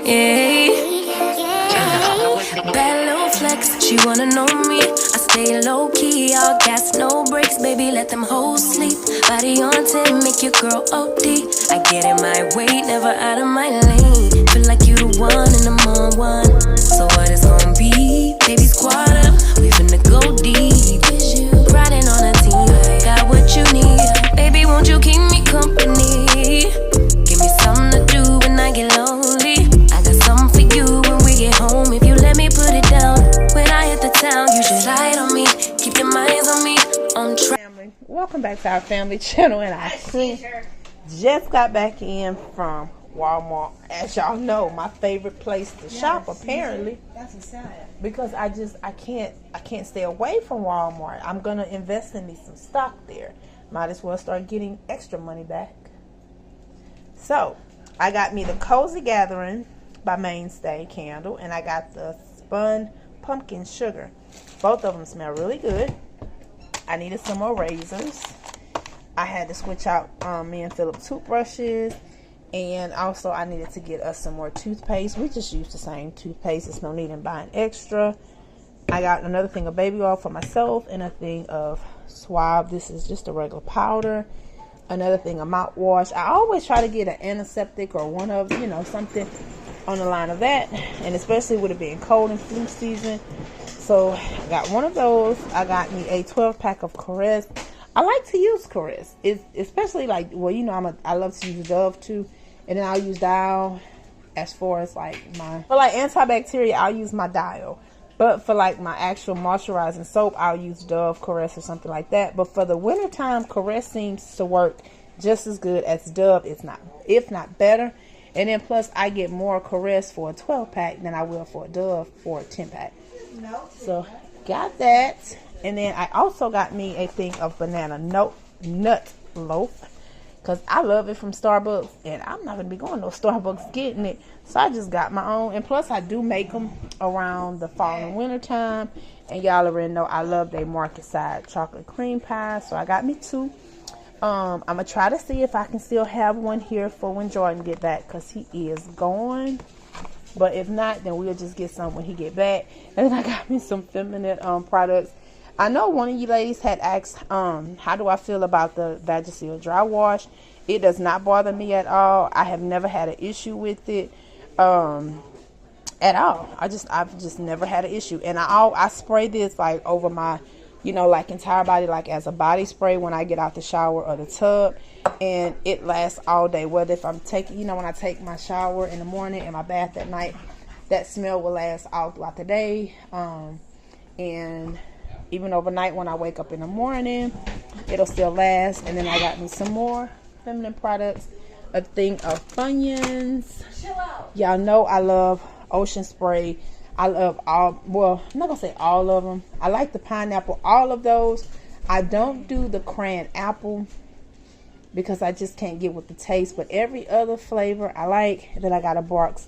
Bad little flex, she wanna know me. I stay low key, all gas, no brakes. Baby, let them hoes sleep. Body on 10, make your girl OD. I get in my way, never out of my lane. Feel like you the one and I'm on one. So what it's gonna be? Baby, squad up, we finna go deep. Riding on a team, got what you need. Baby, won't you keep me company? Give me something to do when I get lonely. I got something for you when we get home. If you let me put it down, when I hit the town, you should ride on me. Keep your minds on me, on track. Family, welcome back to our family channel. And I just got back in from Walmart. As y'all know, my favorite place to shop apparently. That's sad. Because I can't stay away from Walmart. I'm gonna invest in me some stock there. Might as well start getting extra money back. So I got me the Cozy Gathering by Mainstay candle, and I got the Spun Pumpkin Sugar. Both of them smell really good. I needed some more razors. I had to switch out me and Philip toothbrushes, and also I needed to get us some more toothpaste. We just use the same toothpaste. There's no need in buying extra. I got another thing of baby oil for myself and a thing of Suave. This is just a regular powder. Another thing of mouthwash. I always try to get an antiseptic or one of, something on the line of that. And especially with it being cold and flu season. So I got one of those. I got me a 12-pack of Caress. I like to use Caress. It's especially like, I love to use Dove too. And then I'll use Dial as far as for antibacterial, I'll use my Dial. But for like my actual moisturizing soap, I'll use Dove, Caress, or something like that. But for the wintertime, Caress seems to work just as good as Dove, if not better. And then plus, I get more Caress for a 12-pack than I will for a Dove for a 10-pack. So, got that. And then I also got me a thing of banana nut loaf. Because I love it from Starbucks. And I'm not going to be going to Starbucks getting it. So I just got my own. And plus I do make them around the fall and winter time. And y'all already know I love their market side chocolate cream pie. So I got me two. I'm going to try to see if I can still have one here for when Jordan get back. Because he is gone. But if not, then we'll just get some when he get back. And then I got me some feminine products. I know one of you ladies had asked, how do I feel about the Vagisil dry wash? It does not bother me at all. I have never had an issue with it at all. I've just never had an issue. And I spray this like over my, entire body, like as a body spray when I get out the shower or the tub. And it lasts all day. Whether if I'm taking, when I take my shower in the morning and my bath at night, that smell will last all throughout the day. And even overnight when I wake up in the morning, it'll still last. And then I got me some more feminine products. A thing of Funyuns. Y'all know I love Ocean Spray. I love I'm not going to say all of them. I like the pineapple, all of those. I don't do the crayon apple because I just can't get with the taste. But every other flavor I like. And then I got a Barks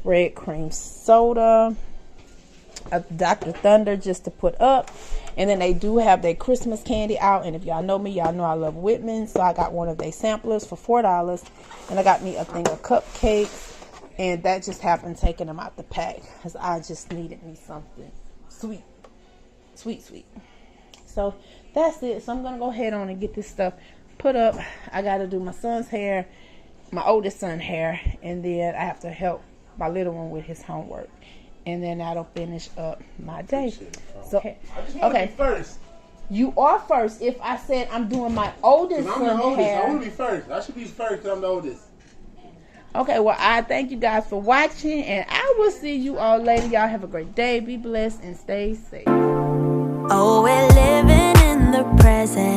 Red Cream Soda. A Dr. Thunder just to put up. And then they do have their Christmas candy out. And if y'all know me, y'all know I love Whitman. So I got one of their samplers for $4. And I got me a thing of cupcakes. And that just happened taking them out the pack. Because I just needed me something sweet. Sweet. So that's it. So I'm going to go ahead on and get this stuff put up. I got to do my son's hair. My oldest son's hair. And then I have to help my little one with his homework. And then that'll finish up my day. So, okay. First. You are first. If I said I'm doing my oldest I'm the son's oldest. hair. I want to be first. I should be first because I'm the oldest. Okay, well, I thank you guys for watching. And I will see you all later. Y'all have a great day. Be blessed and stay safe. Oh, we're living in the present.